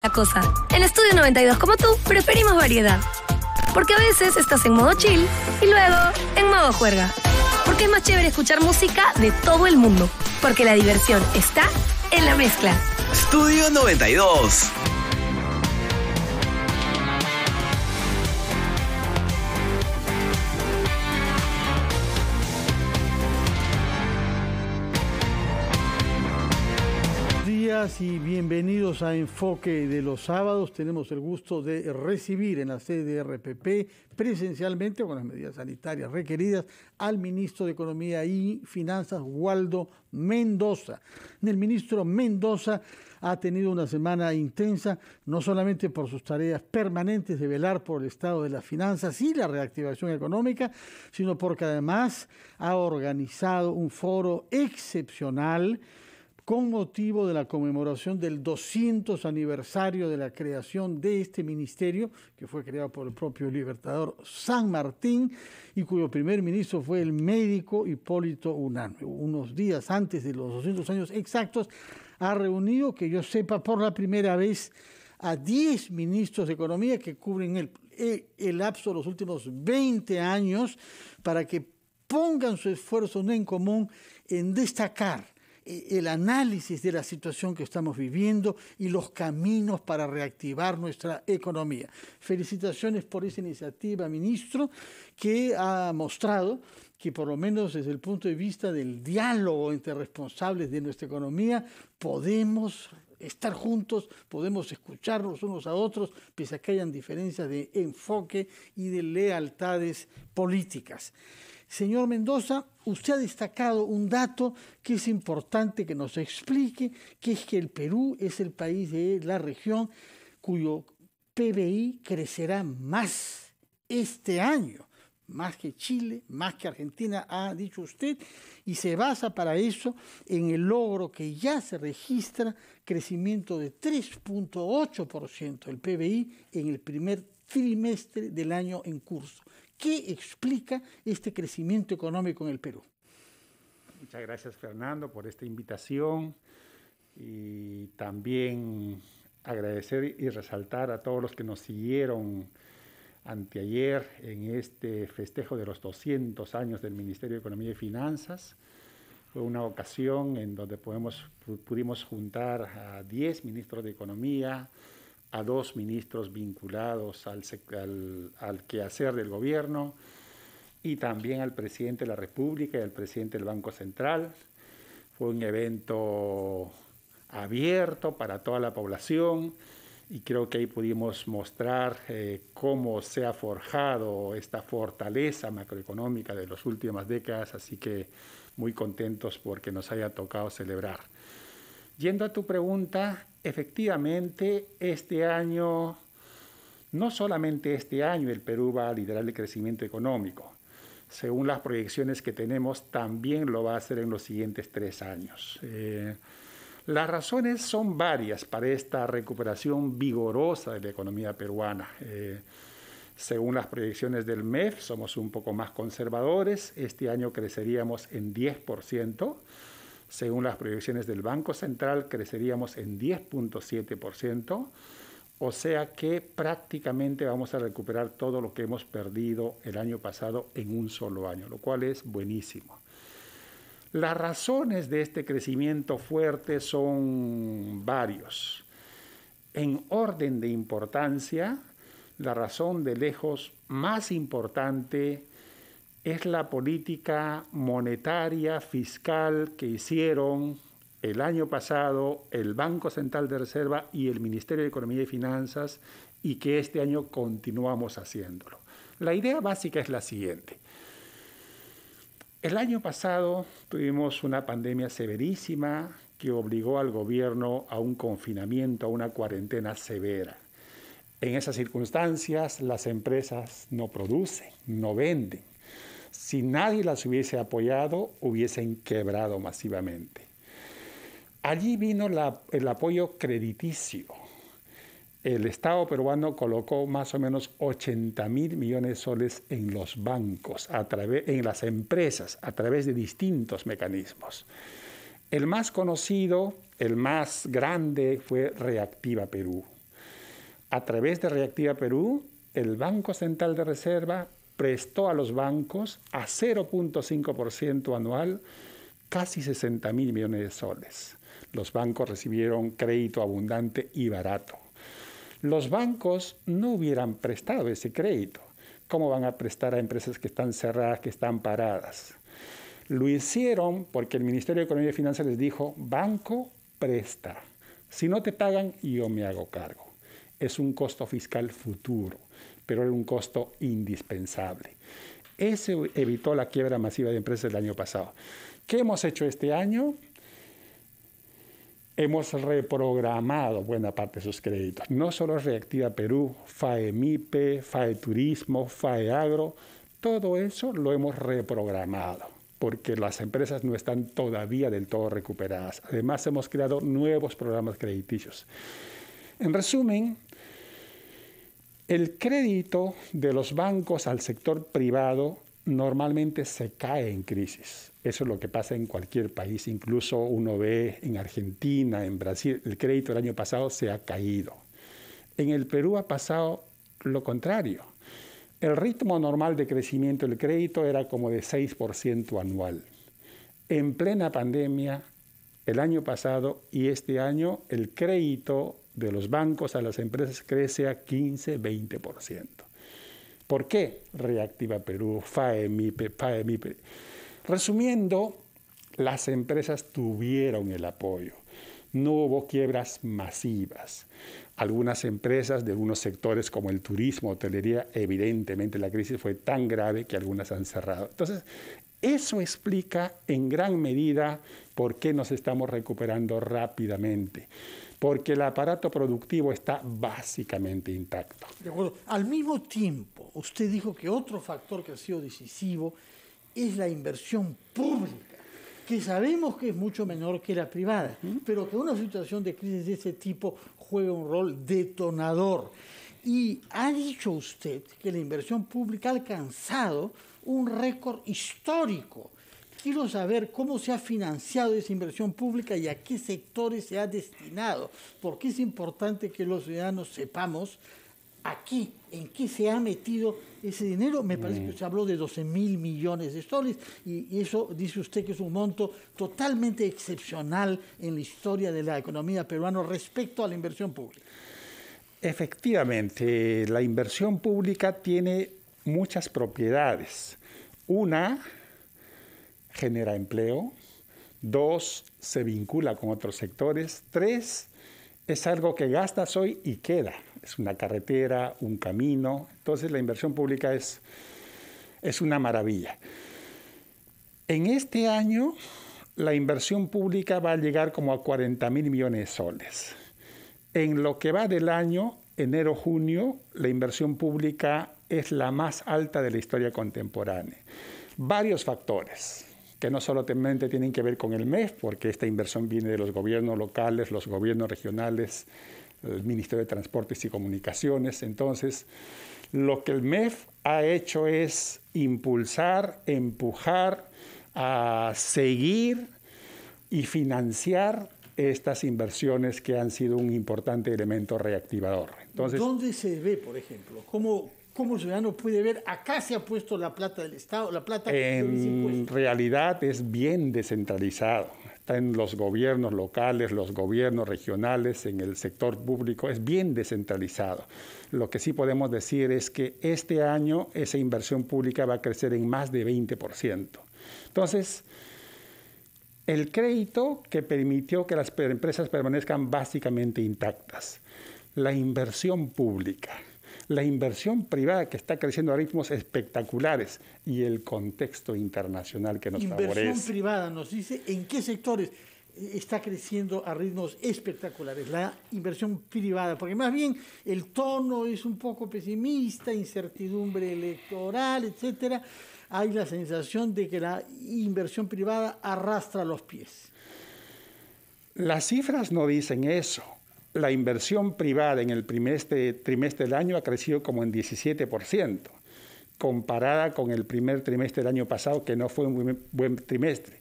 La cosa. En Estudio 92, como tú, preferimos variedad. Porque a veces estás en modo chill y luego en modo juerga. Porque es más chévere escuchar música de todo el mundo. Porque la diversión está en la mezcla. Estudio 92. Y bienvenidos a Enfoque de los Sábados. Tenemos el gusto de recibir en la sede de RPP presencialmente, con las medidas sanitarias requeridas, al ministro de Economía y Finanzas, Waldo Mendoza. El ministro Mendoza ha tenido una semana intensa, no solamente por sus tareas permanentes de velar por el estado de las finanzas y la reactivación económica, sino porque además ha organizado un foro excepcional con motivo de la conmemoración del 200 aniversario de la creación de este ministerio, que fue creado por el propio Libertador San Martín y cuyo primer ministro fue el médico Hipólito Unanue. Unos días antes de los 200 años exactos, ha reunido, que yo sepa, por la primera vez a 10 ministros de Economía que cubren el lapso de los últimos 20 años para que pongan su esfuerzo en común en destacar el análisis de la situación que estamos viviendo y los caminos para reactivar nuestra economía. Felicitaciones por esa iniciativa, ministro, que ha mostrado que por lo menos desde el punto de vista del diálogo entre responsables de nuestra economía podemos estar juntos, podemos escucharnos unos a otros, pese a que hayan diferencias de enfoque y de lealtades políticas. Señor Mendoza, usted ha destacado un dato que es importante que nos explique, que es que el Perú es el país de la región cuyo PBI crecerá más este año, más que Chile, más que Argentina, ha dicho usted, y se basa para eso en el logro que ya se registra, crecimiento de 3.8% del PBI en el primer trimestre del año en curso. ¿Qué explica este crecimiento económico en el Perú? Muchas gracias, Fernando, por esta invitación y también agradecer y resaltar a todos los que nos siguieron anteayer en este festejo de los 200 años del Ministerio de Economía y Finanzas. Fue una ocasión en donde pudimos juntar a 10 ministros de Economía, a 2 ministros vinculados al quehacer del gobierno y también al presidente de la República y al presidente del Banco Central. Fue un evento abierto para toda la población y creo que ahí pudimos mostrar cómo se ha forjado esta fortaleza macroeconómica de las últimas décadas, así que muy contentos porque nos haya tocado celebrar. Yendo a tu pregunta, efectivamente, este año, no solamente este año, el Perú va a liderar el crecimiento económico. Según las proyecciones que tenemos, también lo va a hacer en los siguientes 3 años. Las razones son varias para esta recuperación vigorosa de la economía peruana. Según las proyecciones del MEF, somos un poco más conservadores. Este año creceríamos en 10%. Según las proyecciones del Banco Central, creceríamos en 10.7%, o sea que prácticamente vamos a recuperar todo lo que hemos perdido el año pasado en un solo año, lo cual es buenísimo. Las razones de este crecimiento fuerte son varios. En orden de importancia, la razón de lejos más importante es la política monetaria, fiscal que hicieron el año pasado el Banco Central de Reserva y el Ministerio de Economía y Finanzas y que este año continuamos haciéndolo. La idea básica es la siguiente. El año pasado tuvimos una pandemia severísima que obligó al gobierno a un confinamiento, a una cuarentena severa. En esas circunstancias, las empresas no producen, no venden. Si nadie las hubiese apoyado, hubiesen quebrado masivamente. Allí vino el apoyo crediticio. El Estado peruano colocó más o menos 80.000 millones de soles en los bancos, en las empresas, a través de distintos mecanismos. El más conocido, el más grande, fue Reactiva Perú. a través de Reactiva Perú, el Banco Central de Reserva prestó a los bancos a 0.5% anual casi 60.000 millones de soles. Los bancos recibieron crédito abundante y barato. Los bancos no hubieran prestado ese crédito. ¿Cómo van a prestar a empresas que están cerradas, que están paradas? Lo hicieron porque el Ministerio de Economía y Finanzas les dijo, banco, presta. Si no te pagan, yo me hago cargo. Es un costo fiscal futuro, pero era un costo indispensable. Eso evitó la quiebra masiva de empresas el año pasado. ¿Qué hemos hecho este año? Hemos reprogramado buena parte de sus créditos. No solo Reactiva Perú, FAEMIPE, FAETurismo, FAEAGRO, todo eso lo hemos reprogramado, porque las empresas no están todavía del todo recuperadas. Además, hemos creado nuevos programas crediticios. En resumen, el crédito de los bancos al sector privado normalmente se cae en crisis. Eso es lo que pasa en cualquier país. Incluso uno ve en Argentina, en Brasil, el crédito del año pasado se ha caído. En el Perú ha pasado lo contrario. El ritmo normal de crecimiento del crédito era como de 6% anual. En plena pandemia, el año pasado y este año, el crédito de los bancos a las empresas crece a 15-20%. ¿Por qué? Reactiva Perú, FAEMIPE. Resumiendo, las empresas tuvieron el apoyo. No hubo quiebras masivas. Algunas empresas de algunos sectores como el turismo, hotelería, evidentemente la crisis fue tan grave que algunas han cerrado. Entonces, eso explica en gran medida por qué nos estamos recuperando rápidamente. Porque el aparato productivo está básicamente intacto. De acuerdo. Al mismo tiempo, usted dijo que otro factor que ha sido decisivo es la inversión pública, que sabemos que es mucho menor que la privada, pero que una situación de crisis de ese tipo juega un rol detonador. Y ha dicho usted que la inversión pública ha alcanzado un récord histórico. Quiero saber cómo se ha financiado esa inversión pública y a qué sectores se ha destinado, porque es importante que los ciudadanos sepamos aquí en qué se ha metido ese dinero. Me parece que se habló de 12.000 millones de soles y eso dice usted que es un monto totalmente excepcional en la historia de la economía peruana respecto a la inversión pública. Efectivamente, la inversión pública tiene muchas propiedades. Una, genera empleo. 2, se vincula con otros sectores. 3, es algo que gastas hoy y queda. Es una carretera, un camino. Entonces la inversión pública es una maravilla. En este año la inversión pública va a llegar como a 40.000 millones de soles. En lo que va del año, enero-junio, la inversión pública es la más alta de la historia contemporánea. Varios factores que no solamente tienen que ver con el MEF, porque esta inversión viene de los gobiernos locales, los gobiernos regionales, el Ministerio de Transportes y Comunicaciones. Entonces, lo que el MEF ha hecho es impulsar, empujar, a seguir y financiar estas inversiones que han sido un importante elemento reactivador. Entonces, ¿dónde se ve, por ejemplo? ¿Cómo el ciudadano puede ver? Acá se ha puesto la plata del Estado, la plata de los impuestos. En realidad es bien descentralizado. Está en los gobiernos locales, los gobiernos regionales, en el sector público. Es bien descentralizado. Lo que sí podemos decir es que este año esa inversión pública va a crecer en más de 20%. Entonces, el crédito que permitió que las empresas permanezcan básicamente intactas, la inversión pública, la inversión privada que está creciendo a ritmos espectaculares y el contexto internacional que nos favorece. Inversión privada nos dice en qué sectores está creciendo a ritmos espectaculares, la inversión privada, porque más bien el tono es un poco pesimista, incertidumbre electoral, etcétera. Hay la sensación de que la inversión privada arrastra los pies. Las cifras no dicen eso. La inversión privada en el primer trimestre del año ha crecido como en 17%, comparada con el primer trimestre del año pasado, que no fue un buen trimestre.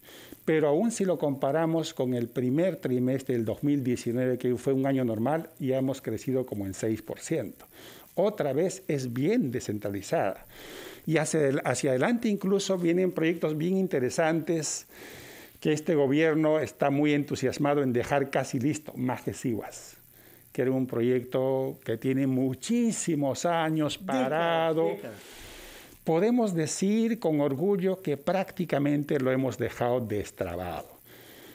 pero aún si lo comparamos con el primer trimestre del 2019, que fue un año normal, ya hemos crecido como en 6%. Otra vez es bien descentralizada. Y hacia adelante incluso vienen proyectos bien interesantes que este gobierno está muy entusiasmado en dejar casi listo, Majesiwas, que era un proyecto que tiene muchísimos años parado. Décadas. Podemos decir con orgullo que prácticamente lo hemos dejado destrabado.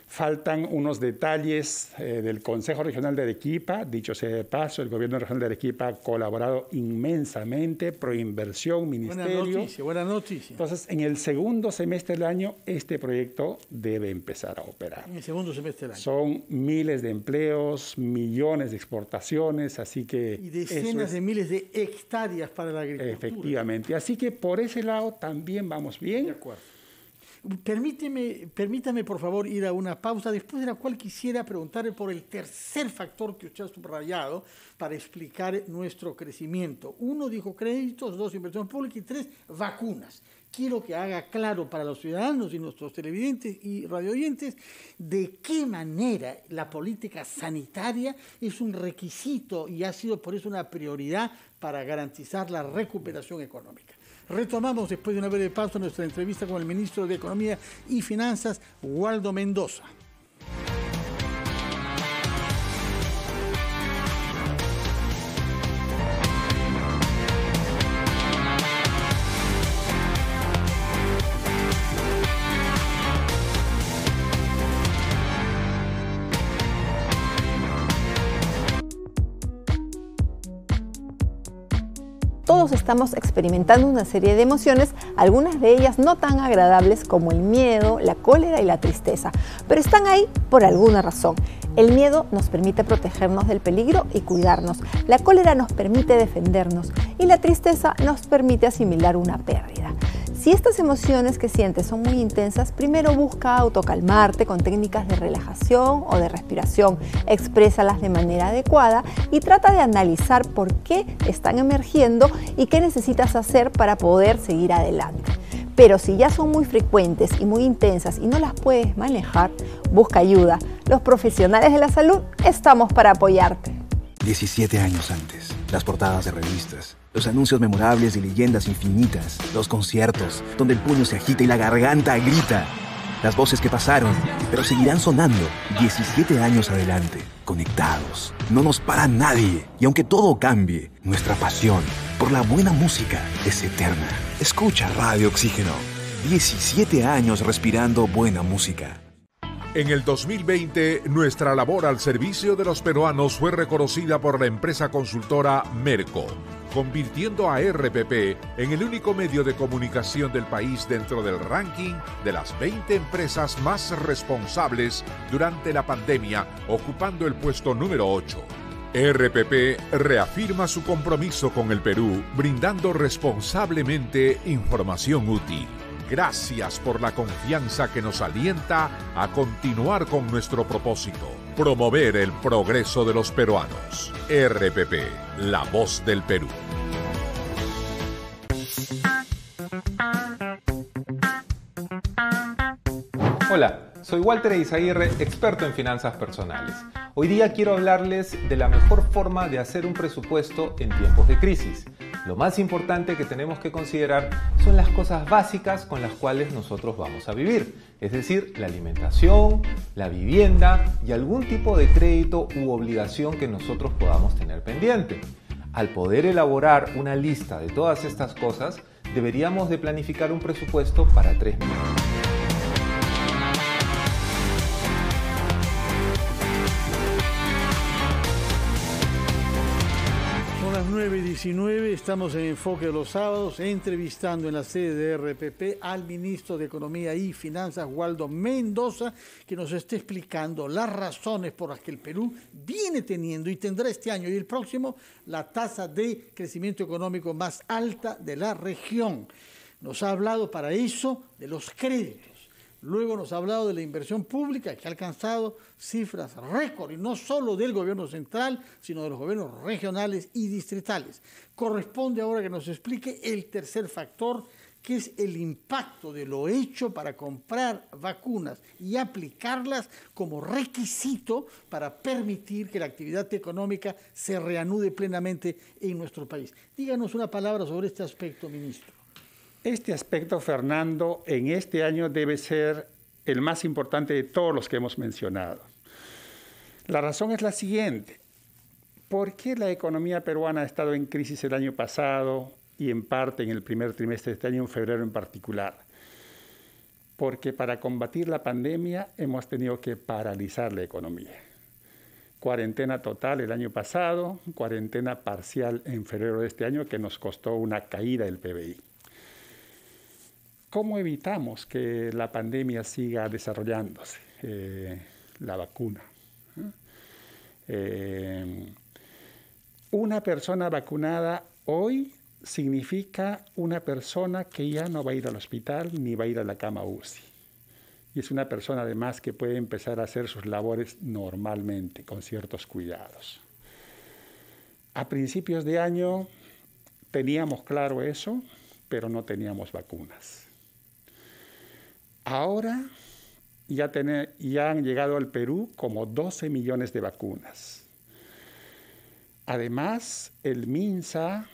Faltan unos detalles del Consejo Regional de Arequipa. Dicho sea de paso, el Gobierno Regional de Arequipa ha colaborado inmensamente, Proinversión, Ministerio. Buena noticia. Entonces, en el segundo semestre del año, este proyecto debe empezar a operar. En el segundo semestre del año. Son miles de empleos, millones de exportaciones, así que... Y decenas de miles de hectáreas para la agricultura. Efectivamente. Así que por ese lado también vamos bien. De acuerdo. Permítame, por favor, ir a una pausa, después de la cual quisiera preguntarle por el tercer factor que usted ha subrayado para explicar nuestro crecimiento. 1, dijo créditos, 2, inversión pública y 3, vacunas. Quiero que haga claro para los ciudadanos y nuestros televidentes y radioyentes de qué manera la política sanitaria es un requisito y ha sido por eso una prioridad para garantizar la recuperación económica. Retomamos después de una breve pausa nuestra entrevista con el ministro de Economía y Finanzas, Waldo Mendoza. Todos estamos experimentando una serie de emociones, algunas de ellas no tan agradables como el miedo, la cólera y la tristeza, pero están ahí por alguna razón. El miedo nos permite protegernos del peligro y cuidarnos, la cólera nos permite defendernos y la tristeza nos permite asimilar una pérdida. Si estas emociones que sientes son muy intensas, primero busca autocalmarte con técnicas de relajación o de respiración, exprésalas de manera adecuada y trata de analizar por qué están emergiendo y qué necesitas hacer para poder seguir adelante. Pero si ya son muy frecuentes y muy intensas y no las puedes manejar, busca ayuda. Los profesionales de la salud estamos para apoyarte. 17 años antes, las portadas de revistas, los anuncios memorables de leyendas infinitas, los conciertos, donde el puño se agita y la garganta grita. Las voces que pasaron, pero seguirán sonando 17 años adelante, conectados. No nos para nadie, y aunque todo cambie, nuestra pasión por la buena música es eterna. Escucha Radio Oxígeno, 17 años respirando buena música. En el 2020, nuestra labor al servicio de los peruanos fue reconocida por la empresa consultora Merco, convirtiendo a RPP en el único medio de comunicación del país dentro del ranking de las 20 empresas más responsables durante la pandemia, ocupando el puesto número 8. RPP reafirma su compromiso con el Perú, brindando responsablemente información útil. Gracias por la confianza que nos alienta a continuar con nuestro propósito, promover el progreso de los peruanos. RPP, la voz del Perú. Hola, soy Walter Eizaguirre, experto en finanzas personales. Hoy día quiero hablarles de la mejor forma de hacer un presupuesto en tiempos de crisis. Lo más importante que tenemos que considerar son las cosas básicas con las cuales nosotros vamos a vivir, es decir, la alimentación, la vivienda y algún tipo de crédito u obligación que nosotros podamos tener pendiente. Al poder elaborar una lista de todas estas cosas, deberíamos de planificar un presupuesto para 3 meses. Las 9:19, estamos en Enfoque de los Sábados, entrevistando en la sede de RPP al ministro de Economía y Finanzas, Waldo Mendoza, que nos está explicando las razones por las que el Perú viene teniendo y tendrá este año y el próximo la tasa de crecimiento económico más alta de la región. Nos ha hablado para eso de los créditos. Luego nos ha hablado de la inversión pública que ha alcanzado cifras récord, y no solo del gobierno central, sino de los gobiernos regionales y distritales. Corresponde ahora que nos explique el tercer factor que es el impacto de lo hecho para comprar vacunas y aplicarlas como requisito para permitir que la actividad económica se reanude plenamente en nuestro país. Díganos una palabra sobre este aspecto, ministro. Este aspecto, Fernando, en este año debe ser el más importante de todos los que hemos mencionado. La razón es la siguiente. ¿Por qué la economía peruana ha estado en crisis el año pasado y en parte en el primer trimestre de este año, en febrero en particular? Porque para combatir la pandemia hemos tenido que paralizar la economía. Cuarentena total el año pasado, cuarentena parcial en febrero de este año que nos costó una caída del PBI. ¿Cómo evitamos que la pandemia siga desarrollándose? La vacuna. Una persona vacunada hoy significa una persona que ya no va a ir al hospital ni va a ir a la cama UCI. Y es una persona además que puede empezar a hacer sus labores normalmente, con ciertos cuidados. A principios de año teníamos claro eso, pero no teníamos vacunas. Ahora ya han llegado al Perú como 12 millones de vacunas. Además, el MINSA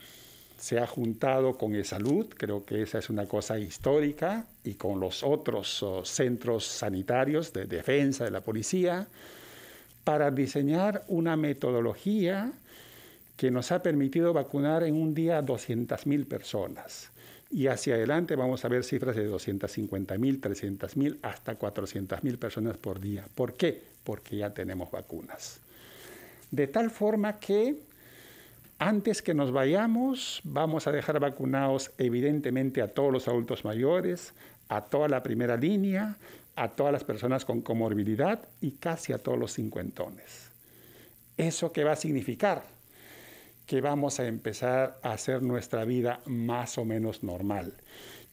se ha juntado con eSalud, creo que esa es una cosa histórica, y con los otros centros sanitarios de defensa de la policía, para diseñar una metodología que nos ha permitido vacunar en un día a 200.000 personas. Y hacia adelante vamos a ver cifras de 250.000, 300.000, hasta 400.000 personas por día. ¿Por qué? Porque ya tenemos vacunas. De tal forma que antes que nos vayamos, vamos a dejar vacunados evidentemente a todos los adultos mayores, a toda la primera línea, a todas las personas con comorbilidad y casi a todos los cincuentones. ¿Eso qué va a significar? Que vamos a empezar a hacer nuestra vida más o menos normal,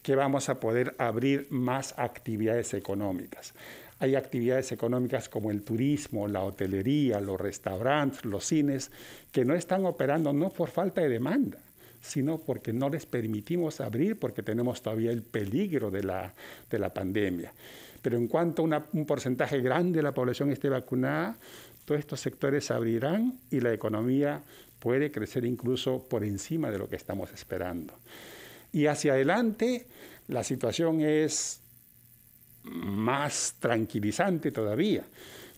que vamos a poder abrir más actividades económicas. Hay actividades económicas como el turismo, la hotelería, los restaurantes, los cines, que no están operando no por falta de demanda, sino porque no les permitimos abrir porque tenemos todavía el peligro de la pandemia. Pero en cuanto un porcentaje grande de la población esté vacunada, todos estos sectores abrirán y la economía puede crecer incluso por encima de lo que estamos esperando. Y hacia adelante la situación es más tranquilizante todavía,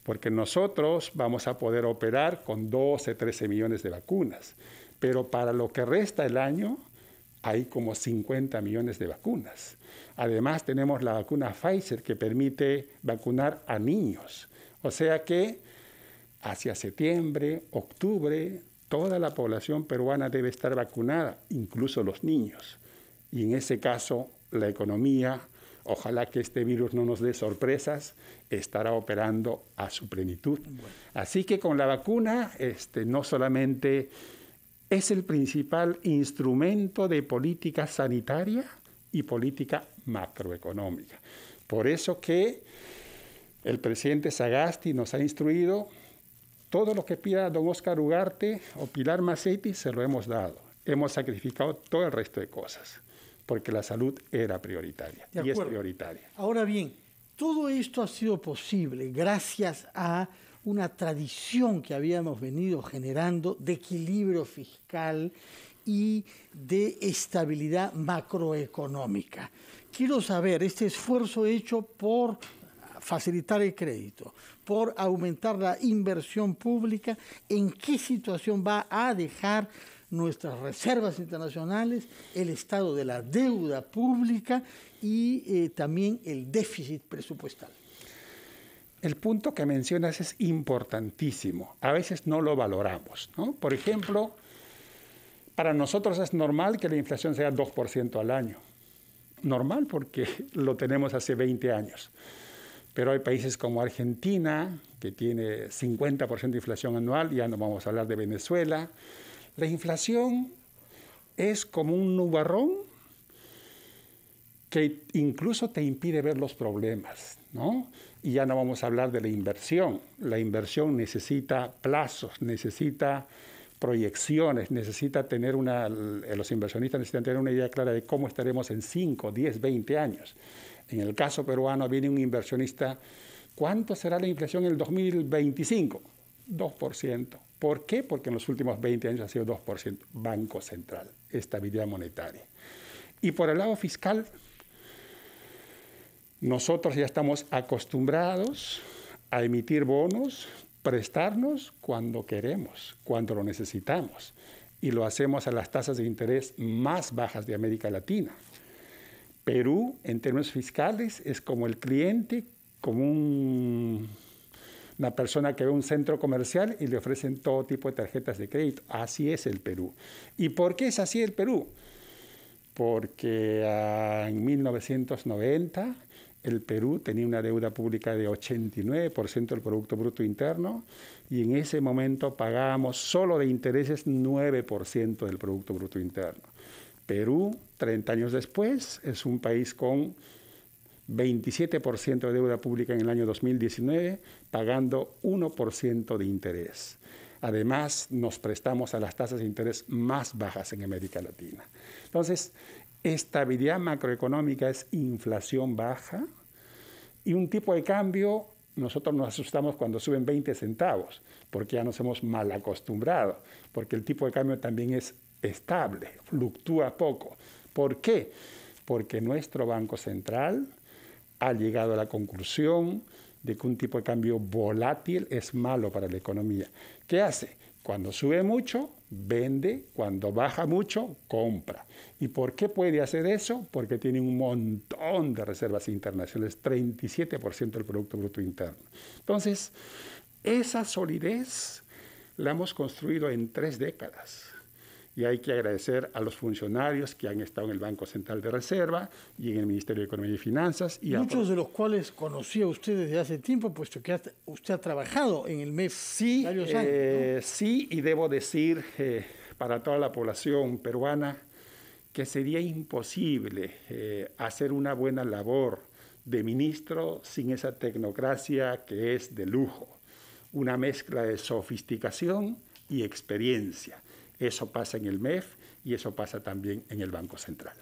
porque nosotros vamos a poder operar con 12, 13 millones de vacunas, pero para lo que resta el año hay como 50 millones de vacunas. Además tenemos la vacuna Pfizer que permite vacunar a niños, o sea que hacia septiembre, octubre, toda la población peruana debe estar vacunada, incluso los niños. Y en ese caso, la economía, ojalá que este virus no nos dé sorpresas, estará operando a su plenitud. Bueno. Así que con la vacuna, no solamente es el principal instrumento de política sanitaria y política macroeconómica. Por eso que el presidente Sagasti nos ha instruido. Todo lo que pida don Óscar Ugarte o Pilar Massetti se lo hemos dado. Hemos sacrificado todo el resto de cosas, porque la salud era prioritaria y es prioritaria. Ahora bien, todo esto ha sido posible gracias a una tradición que habíamos venido generando de equilibrio fiscal y de estabilidad macroeconómica. Quiero saber, este esfuerzo hecho por facilitar el crédito, por aumentar la inversión pública, ¿en qué situación va a dejar nuestras reservas internacionales, el estado de la deuda pública y también el déficit presupuestal? El punto que mencionas es importantísimo. A veces no lo valoramos, ¿no? Por ejemplo, para nosotros es normal que la inflación sea 2% al año. Normal porque lo tenemos hace 20 años. Pero hay países como Argentina, que tiene 50% de inflación anual, ya no vamos a hablar de Venezuela. La inflación es como un nubarrón que incluso te impide ver los problemas, ¿no? Y ya no vamos a hablar de la inversión. La inversión necesita plazos, necesita proyecciones, los inversionistas necesitan tener una idea clara de cómo estaremos en 5, 10, 20 años. En el caso peruano viene un inversionista, ¿cuánto será la inflación en el 2025? 2%. ¿Por qué? Porque en los últimos 20 años ha sido 2%. Banco Central, estabilidad monetaria. Y por el lado fiscal, nosotros ya estamos acostumbrados a emitir bonos, prestarnos cuando queremos, cuando lo necesitamos. Y lo hacemos a las tasas de interés más bajas de América Latina. Perú, en términos fiscales, es como el cliente, como una persona que ve un centro comercial y le ofrecen todo tipo de tarjetas de crédito. Así es el Perú. ¿Y por qué es así el Perú? Porque en 1990 el Perú tenía una deuda pública de 89% del Producto Bruto Interno y en ese momento pagábamos solo de intereses 9% del Producto Bruto Interno. Perú, 30 años después, es un país con 27% de deuda pública en el año 2019, pagando 1% de interés. Además, nos prestamos a las tasas de interés más bajas en América Latina. Entonces, estabilidad macroeconómica es inflación baja y un tipo de cambio, nosotros nos asustamos cuando suben 20 centavos, porque ya nos hemos mal acostumbrado, porque el tipo de cambio también es estable, fluctúa poco. ¿Por qué? Porque nuestro Banco Central ha llegado a la conclusión de que un tipo de cambio volátil es malo para la economía. ¿Qué hace? Cuando sube mucho, vende, cuando baja mucho, compra. ¿Y por qué puede hacer eso? Porque tiene un montón de reservas internacionales, 37% del Producto Bruto Interno. Entonces, esa solidez la hemos construido en 3 décadas. Y hay que agradecer a los funcionarios que han estado en el Banco Central de Reserva y en el Ministerio de Economía y Finanzas. Y muchos de los cuales conocía usted desde hace tiempo, puesto que usted ha trabajado en el MEF varios años, ¿no? Sí, y debo decir para toda la población peruana que sería imposible hacer una buena labor de ministro sin esa tecnocracia que es de lujo, una mezcla de sofisticación y experiencia. Eso pasa en el MEF y eso pasa también en el Banco Central.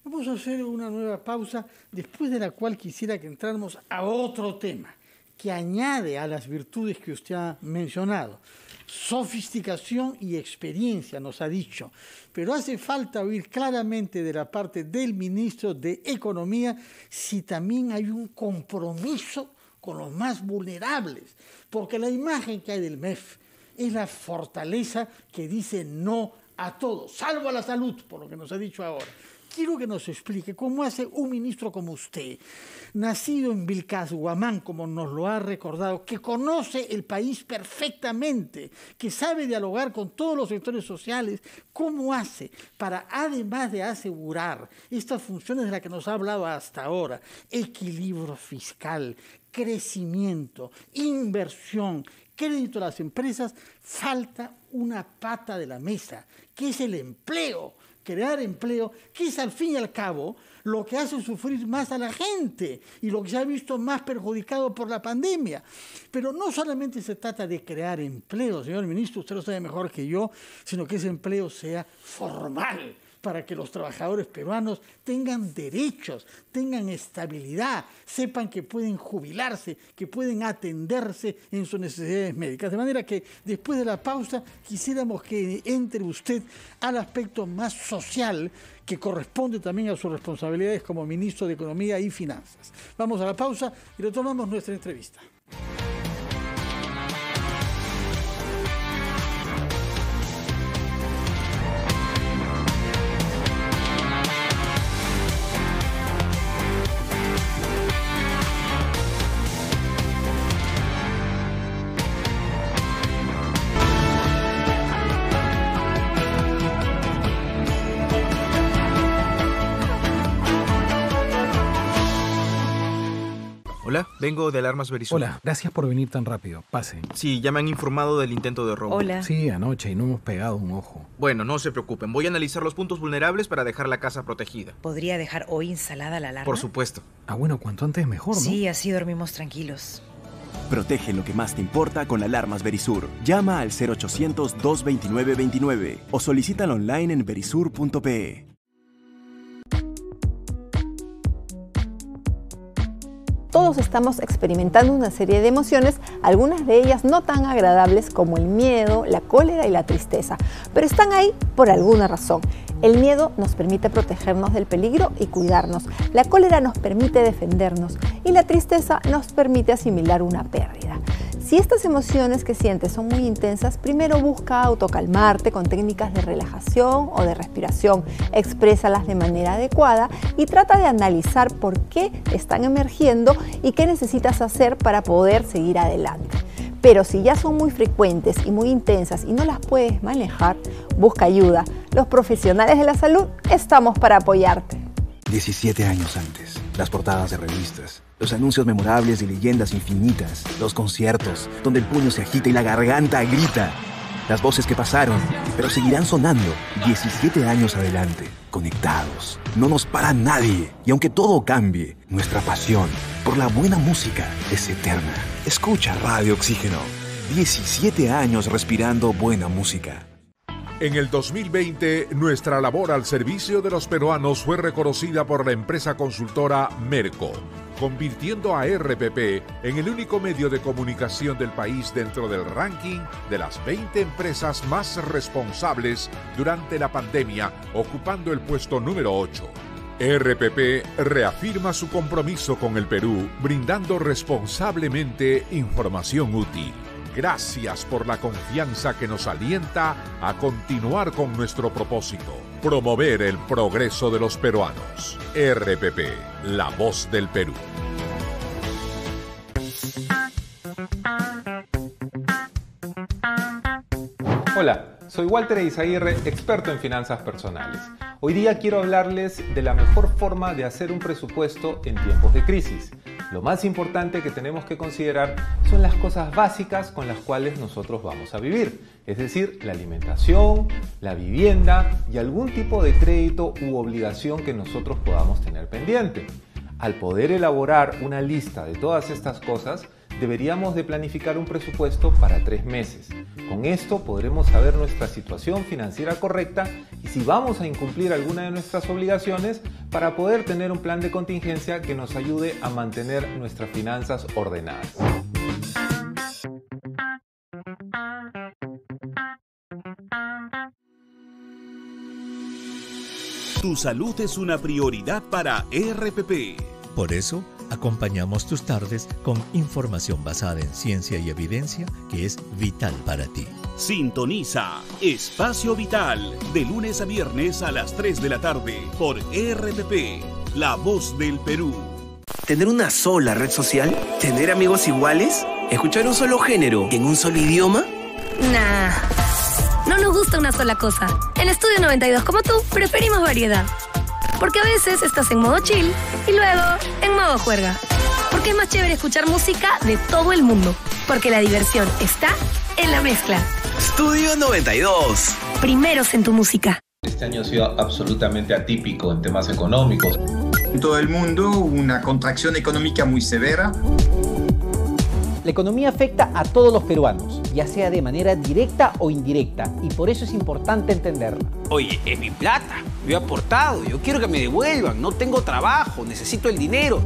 Vamos a hacer una nueva pausa, después de la cual quisiera que entráramos a otro tema que añade a las virtudes que usted ha mencionado. Sofisticación y experiencia, nos ha dicho. Pero hace falta oír claramente de la parte del ministro de Economía si también hay un compromiso con los más vulnerables. Porque la imagen que hay del MEF es la fortaleza que dice no a todo, salvo a la salud, por lo que nos ha dicho ahora. Quiero que nos explique cómo hace un ministro como usted, nacido en Vilcashuamán, como nos lo ha recordado, que conoce el país perfectamente, que sabe dialogar con todos los sectores sociales, cómo hace para, además de asegurar estas funciones de las que nos ha hablado hasta ahora, equilibrio fiscal, crecimiento, inversión, crédito a las empresas, falta una pata de la mesa, que es el empleo, crear empleo, que es al fin y al cabo lo que hace sufrir más a la gente y lo que se ha visto más perjudicado por la pandemia. Pero no solamente se trata de crear empleo, señor ministro, usted lo sabe mejor que yo, sino que ese empleo sea formal, para que los trabajadores peruanos tengan derechos, tengan estabilidad, sepan que pueden jubilarse, que pueden atenderse en sus necesidades médicas. De manera que después de la pausa quisiéramos que entre usted al aspecto más social que corresponde también a sus responsabilidades como ministro de Economía y Finanzas. Vamos a la pausa y retomamos nuestra entrevista. Hola, vengo de Alarmas Verisur. Hola, gracias por venir tan rápido. Pase. Sí, ya me han informado del intento de robo. Hola. Sí, anoche y no hemos pegado un ojo. Bueno, no se preocupen. Voy a analizar los puntos vulnerables para dejar la casa protegida. ¿Podría dejar hoy instalada la alarma? Por supuesto. Ah, bueno, cuanto antes mejor, ¿no? Sí, así dormimos tranquilos. Protege lo que más te importa con alarmas Verisur. Llama al 0800-229-29 o solicítalo online en verisur.pe. Todos estamos experimentando una serie de emociones, algunas de ellas no tan agradables como el miedo, la cólera y la tristeza, pero están ahí por alguna razón. El miedo nos permite protegernos del peligro y cuidarnos, la cólera nos permite defendernos y la tristeza nos permite asimilar una pérdida. Si estas emociones que sientes son muy intensas, primero busca autocalmarte con técnicas de relajación o de respiración, exprésalas de manera adecuada y trata de analizar por qué están emergiendo y qué necesitas hacer para poder seguir adelante. Pero si ya son muy frecuentes y muy intensas y no las puedes manejar, busca ayuda. Los profesionales de la salud estamos para apoyarte. 17 años antes, las portadas de revistas, los anuncios memorables de leyendas infinitas, los conciertos, donde el puño se agita y la garganta grita. Las voces que pasaron, pero seguirán sonando 17 años adelante, conectados. No nos para nadie, y aunque todo cambie, nuestra pasión por la buena música es eterna. Escucha Radio Oxígeno, 17 años respirando buena música. En el 2020, nuestra labor al servicio de los peruanos fue reconocida por la empresa consultora Merco, convirtiendo a RPP en el único medio de comunicación del país dentro del ranking de las 20 empresas más responsables durante la pandemia, ocupando el puesto número 8. RPP reafirma su compromiso con el Perú, brindando responsablemente información útil. Gracias por la confianza que nos alienta a continuar con nuestro propósito, promover el progreso de los peruanos. RPP, la voz del Perú. Hola, soy Walter Eizaguirre, experto en finanzas personales. Hoy día quiero hablarles de la mejor forma de hacer un presupuesto en tiempos de crisis. Lo más importante que tenemos que considerar son las cosas básicas con las cuales nosotros vamos a vivir, es decir, la alimentación, la vivienda y algún tipo de crédito u obligación que nosotros podamos tener pendiente. Al poder elaborar una lista de todas estas cosas, deberíamos de planificar un presupuesto para 3 meses. Con esto podremos saber nuestra situación financiera correcta y si vamos a incumplir alguna de nuestras obligaciones para poder tener un plan de contingencia que nos ayude a mantener nuestras finanzas ordenadas. Tu salud es una prioridad para RPP. Por eso, acompañamos tus tardes con información basada en ciencia y evidencia que es vital para ti. Sintoniza Espacio Vital de lunes a viernes a las 3 de la tarde por RPP, la voz del Perú. ¿Tener una sola red social? ¿Tener amigos iguales? ¿Escuchar un solo género en un solo idioma? Nah, no nos gusta una sola cosa. En Estudio 92, como tú, preferimos variedad. Porque a veces estás en modo chill y luego en modo juerga. Porque es más chévere escuchar música de todo el mundo. Porque la diversión está en la mezcla. Estudio 92. Primeros en tu música. Este año ha sido absolutamente atípico en temas económicos. En todo el mundo, una contracción económica muy severa. La economía afecta a todos los peruanos, ya sea de manera directa o indirecta, y por eso es importante entenderla. Oye, es mi plata. Yo he aportado. Yo quiero que me devuelvan. No tengo trabajo. Necesito el dinero.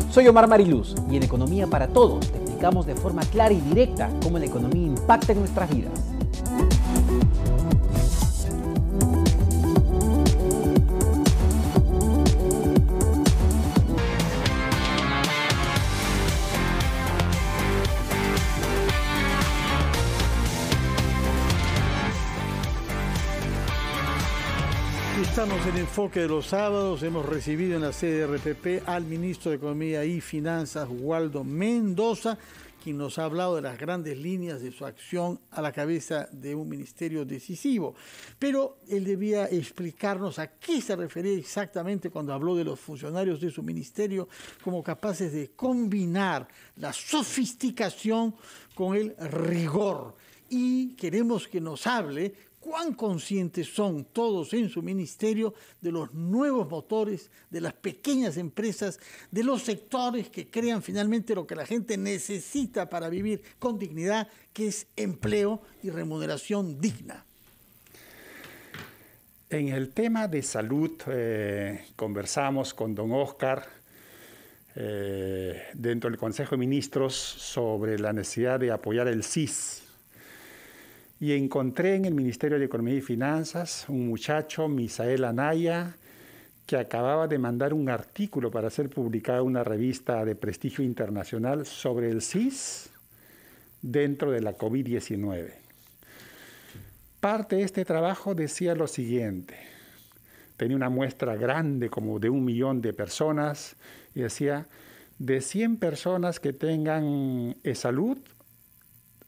Soy Omar Mariluz y en Economía para Todos te explicamos de forma clara y directa cómo la economía impacta en nuestras vidas. Estamos en Enfoque de los Sábados. Hemos recibido en la sede de RPP al ministro de Economía y Finanzas, Waldo Mendoza, quien nos ha hablado de las grandes líneas de su acción a la cabeza de un ministerio decisivo. Pero él debía explicarnos a qué se refería exactamente cuando habló de los funcionarios de su ministerio como capaces de combinar la sofisticación con el rigor. y queremos que nos hable cuán conscientes son todos en su ministerio de los nuevos motores, de las pequeñas empresas, de los sectores que crean finalmente lo que la gente necesita para vivir con dignidad, que es empleo y remuneración digna. En el tema de salud conversamos con don Oscar dentro del Consejo de Ministros sobre la necesidad de apoyar el CIS. Y encontré en el Ministerio de Economía y Finanzas un muchacho, Misael Anaya, que acababa de mandar un artículo para ser publicado en una revista de prestigio internacional sobre el CIS dentro de la COVID-19. Parte de este trabajo decía lo siguiente. Tenía una muestra grande, como de 1 millón de personas, y decía, de 100 personas que tengan salud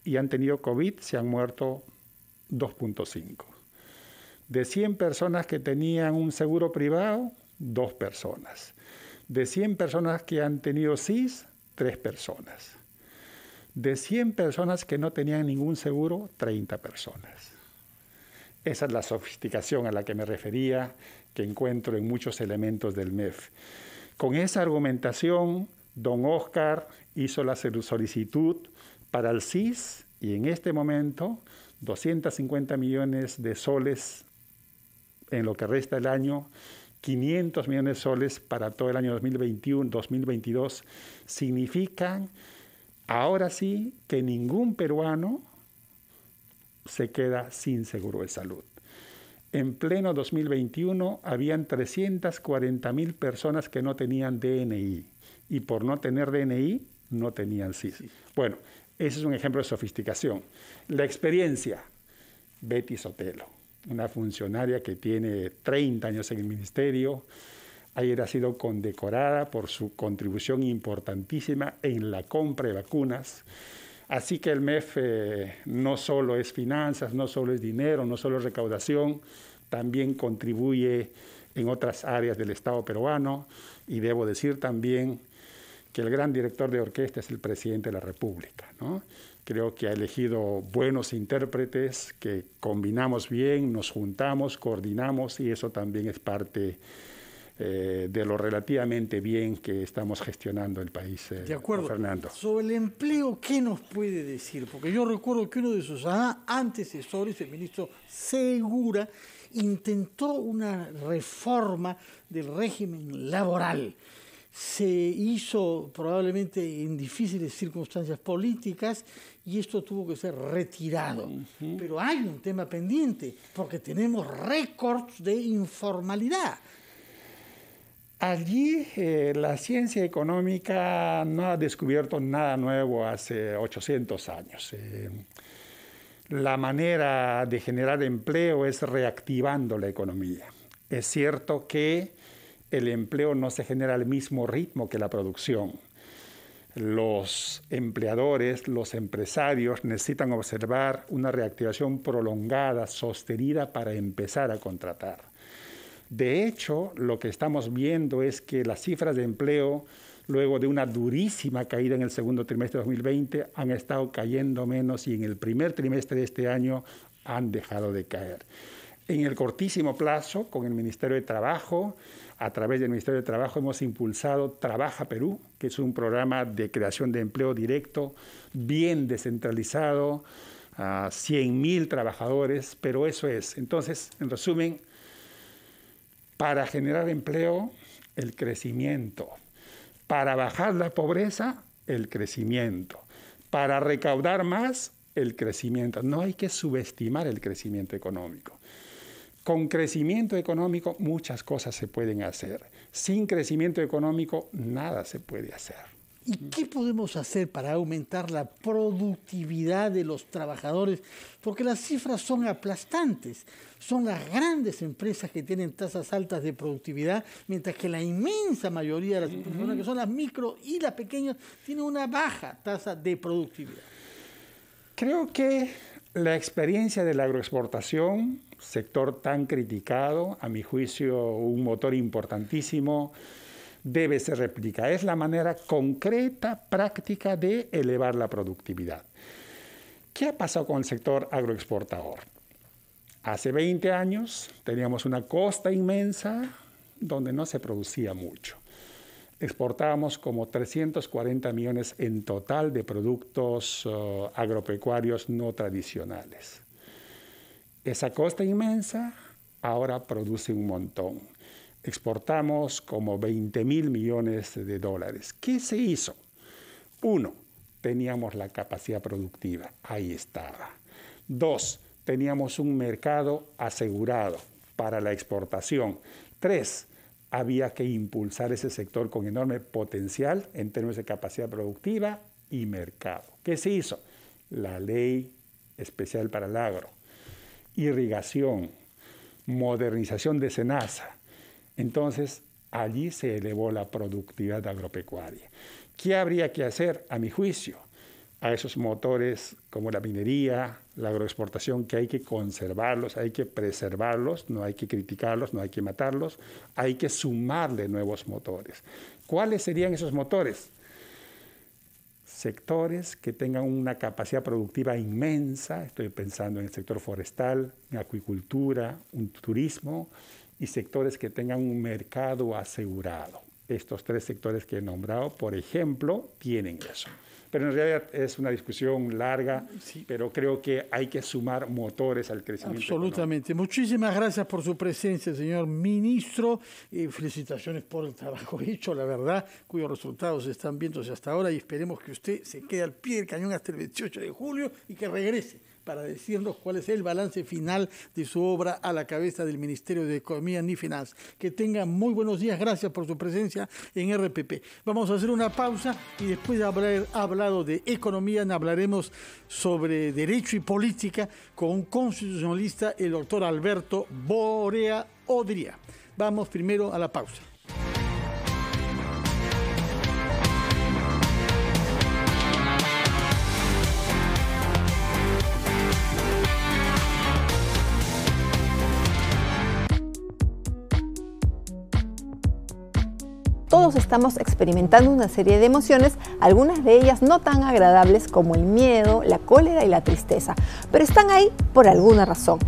y han tenido COVID, se han muerto 2.5. De 100 personas que tenían un seguro privado, 2 personas. De 100 personas que han tenido CIS, 3 personas. De 100 personas que no tenían ningún seguro, 30 personas. Esa es la sofisticación a la que me refería, que encuentro en muchos elementos del MEF. Con esa argumentación, don Oscar hizo la solicitud para el CIS y en este momento 250 millones de soles en lo que resta del año, 500 millones de soles para todo el año 2021-2022, significan ahora sí que ningún peruano se queda sin seguro de salud. En pleno 2021 habían 340.000 personas que no tenían DNI y por no tener DNI no tenían CIS. Bueno, ese es un ejemplo de sofisticación. La experiencia, Betty Sotelo, una funcionaria que tiene 30 años en el ministerio, ayer ha sido condecorada por su contribución importantísima en la compra de vacunas. Así que el MEF no solo es finanzas, no solo es dinero, no solo es recaudación, también contribuye en otras áreas del Estado peruano y debo decir también que el gran director de orquesta es el presidente de la República, ¿no? Creo que ha elegido buenos intérpretes, que combinamos bien, nos juntamos, coordinamos y eso también es parte de lo relativamente bien que estamos gestionando el país. De acuerdo. Fernando. Sobre el empleo, ¿qué nos puede decir? Porque yo recuerdo que uno de sus antecesores, el ministro Segura, intentó una reforma del régimen laboral. Se hizo probablemente en difíciles circunstancias políticas y esto tuvo que ser retirado. Pero hay un tema pendiente porque tenemos récords de informalidad. Allí la ciencia económica no ha descubierto nada nuevo hace 800 años. La manera de generar empleo es reactivando la economía. Es cierto que el empleo no se genera al mismo ritmo que la producción. Los empleadores, los empresarios necesitan observar una reactivación prolongada, sostenida para empezar a contratar. De hecho, lo que estamos viendo es que las cifras de empleo, luego de una durísima caída en el segundo trimestre de 2020, han estado cayendo menos y en el primer trimestre de este año han dejado de caer. En el cortísimo plazo, con el Ministerio de Trabajo, a través del Ministerio de Trabajo hemos impulsado Trabaja Perú, que es un programa de creación de empleo directo, bien descentralizado, a 100.000 trabajadores, pero eso es. Entonces, en resumen, para generar empleo, el crecimiento. Para bajar la pobreza, el crecimiento. Para recaudar más, el crecimiento. No hay que subestimar el crecimiento económico. Con crecimiento económico muchas cosas se pueden hacer. Sin crecimiento económico nada se puede hacer. ¿Y qué podemos hacer para aumentar la productividad de los trabajadores? Porque las cifras son aplastantes. Son las grandes empresas que tienen tasas altas de productividad, mientras que la inmensa mayoría de las personas, que son las micro y las pequeñas, tienen una baja tasa de productividad. Creo que la experiencia de la agroexportación, sector tan criticado, a mi juicio un motor importantísimo, debe ser replicada. Es la manera concreta, práctica de elevar la productividad. ¿Qué ha pasado con el sector agroexportador? Hace 20 años teníamos una costa inmensa donde no se producía mucho. Exportábamos como 340 millones en total de productos agropecuarios no tradicionales. Esa costa inmensa ahora produce un montón. Exportamos como 20.000 millones de dólares. ¿Qué se hizo? 1, teníamos la capacidad productiva, ahí estaba. 2, teníamos un mercado asegurado para la exportación. 3, había que impulsar ese sector con enorme potencial en términos de capacidad productiva y mercado. ¿Qué se hizo? La ley especial para el agro, irrigación, modernización de SENASA. Entonces, allí se elevó la productividad agropecuaria. ¿Qué habría que hacer, a mi juicio? A esos motores como la minería, la agroexportación, que hay que conservarlos, hay que preservarlos, no hay que criticarlos, no hay que matarlos, hay que sumarle nuevos motores. ¿Cuáles serían esos motores? Sectores que tengan una capacidad productiva inmensa, estoy pensando en el sector forestal, en acuicultura, un turismo, y sectores que tengan un mercado asegurado. Estos 3 sectores que he nombrado, por ejemplo, tienen eso. Pero en realidad es una discusión larga, sí, pero creo que hay que sumar motores al crecimiento. Absolutamente. Económico. Muchísimas gracias por su presencia, señor ministro. Felicitaciones por el trabajo hecho, la verdad, cuyos resultados se están viéndose hasta ahora, y esperemos que usted se quede al pie del cañón hasta el 28 de julio y que regrese para decirnos cuál es el balance final de su obra a la cabeza del Ministerio de Economía y Finanzas. Que tenga muy buenos días. Gracias por su presencia en RPP. Vamos a hacer una pausa y después de haber hablado de economía, hablaremos sobre derecho y política con un constitucionalista, el doctor Alberto Borea Odría. Vamos primero a la pausa. Todos estamos experimentando una serie de emociones, algunas de ellas no tan agradables como el miedo, la cólera y la tristeza, pero están ahí por alguna razón.